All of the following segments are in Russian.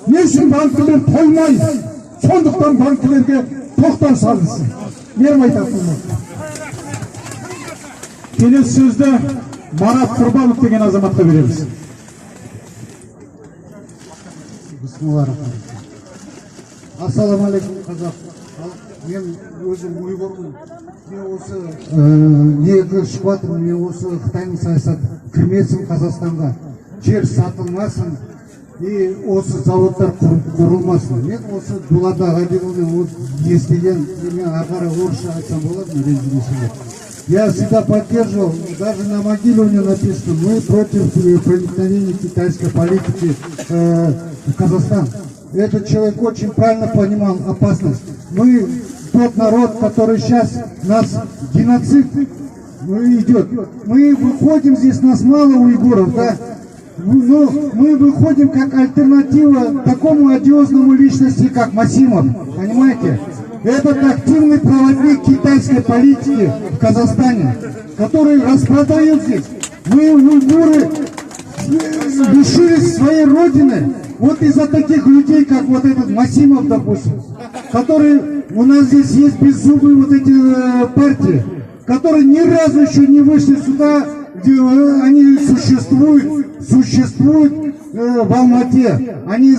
не үшін банкілер тоймай, сондықтан банкілерге тоқтау салынсын. Мен айтатыным. Келесі сөзді Марат Құрбанов деген азаматқа береміз. Ассалаумағалейкум, қазақ. Мен өзім ұйғырмын. Мен осы неге шықпатырмын, мен осы Қытайдың саясаты кірмесін Қазақстанға, жер сатылмасын и осы заводтар құрылмасын. Мен осы Дулата Ғабидуллин естіген, мен ағара орысша айтсам болады, ренжімесін. Я всегда поддерживал, даже на могиле у него написано, мы против проникновения китайской политики в Казахстан. Этот человек очень правильно понимал опасность. Мы тот народ, который сейчас нас геноцид идет. Мы выходим, здесь нас мало уйгуров, да? Но мы выходим как альтернатива такому одиозному личности, как Масимов, понимаете? Этот активный проводник китайской политики в Казахстане, который распродает здесь. Мы, уйгуры, лишились своей родины. Вот из-за таких людей, как вот этот Масимов, допустим, который у нас здесь есть беззубые вот эти партии, которые ни разу еще не вышли сюда, где они существуют в Алмате. Они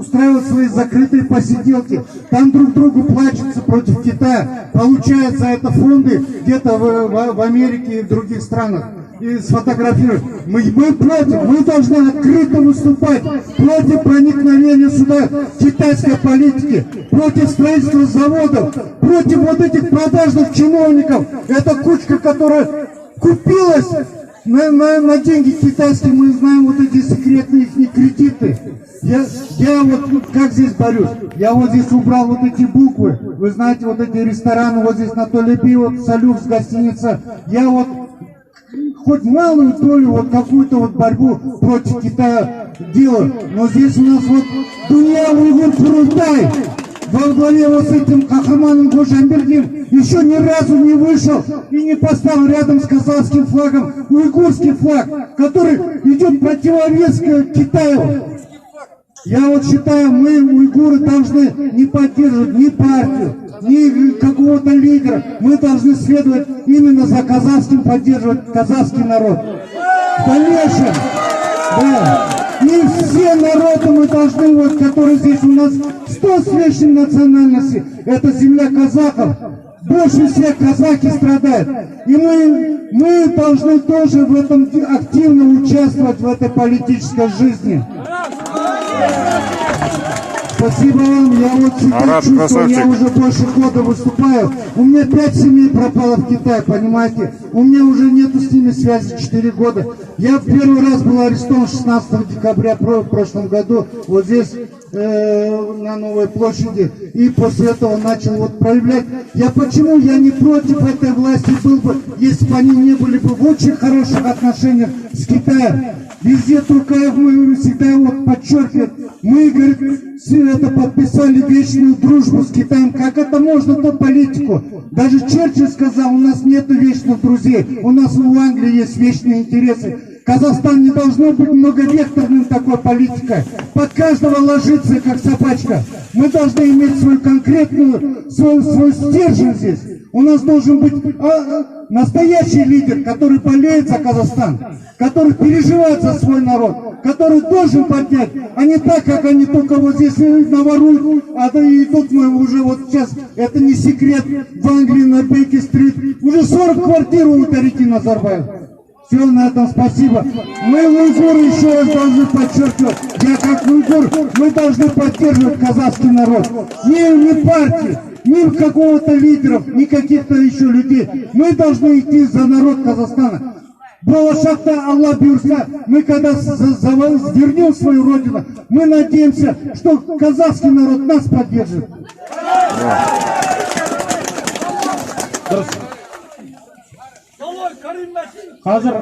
устраивают свои закрытые посиделки, там друг другу плачутся против Китая. Получается, это фонды где-то в Америке и в других странах. И сфотографировать. Мы против, мы должны открыто выступать против проникновения сюда китайской политики, против строительства заводов, против вот этих продажных чиновников. Это кучка, которая купилась на деньги китайские, мы знаем вот эти секретные их кредиты. Я вот как здесь борюсь? Я вот здесь убрал вот эти буквы. Вы знаете, вот эти рестораны, вот здесь на Толепи, вот Салюкс, гостиница. Я вот хоть малую долю, вот какую-то вот борьбу против Китая делаю. Но здесь у нас вот Дуня Уйгур Курултай во главе вот с этим Кахраманом Гошамбердием еще ни разу не вышел и не поставил рядом с казахским флагом уйгурский флаг, который идет противовес Китаю. Я вот считаю, мы, уйгуры, должны не поддерживать ни партию, ни какого-то лидера. Мы должны следовать именно за казахским, поддерживать казахский народ. В дальнейшем, да, и все народы мы должны, вот, которые здесь у нас 100 с лишним национальностей, это земля казахов. Больше всех казахи страдают. И мы должны тоже в этом активно участвовать в этой политической жизни. Спасибо вам, я вот сейчас чувствую, я уже больше года выступаю. У меня 5 семей пропало в Китае, понимаете? У меня уже нету с ними связи 4 года. Я в первый раз был арестован 16 декабря в прошлом году, вот здесь, на Новой площади. И после этого начал вот проявлять. Почему я не против этой власти был бы, если бы они не были бы в очень хороших отношениях с Китаем. Везде Туркаев мы всегда вот подчеркивает, мы, говорит, это подписали вечную дружбу с Китаем. Как это можно, то политику? Даже Черчилль сказал, у нас нет вечных друзей, у нас в Англии есть вечные интересы. Казахстан не должно быть многовекторным такой политикой. Под каждого ложиться, как собачка. Мы должны иметь свою конкретную, свой стержень здесь. У нас должен быть настоящий лидер, который болеет за Казахстан, который переживает за свой народ, который должен поднять, а не так, как они только вот здесь наворуют, и тут мы уже вот сейчас, это не секрет, в Англии на Бейки-стрит уже 40 квартир у Тарики Назарбаева. Все, на этом спасибо. Мы, уйгуры, еще раз должны подчеркивать, я как уйгур, мы должны поддерживать казахский народ. Не партии, ни какого-то лидеров, ни каких-то еще людей. Мы должны идти за народ Казахстана. Болашакта Аллах Бюрса, мы когда вернем свою родину, мы надеемся, что казахский народ нас поддержит. Қазір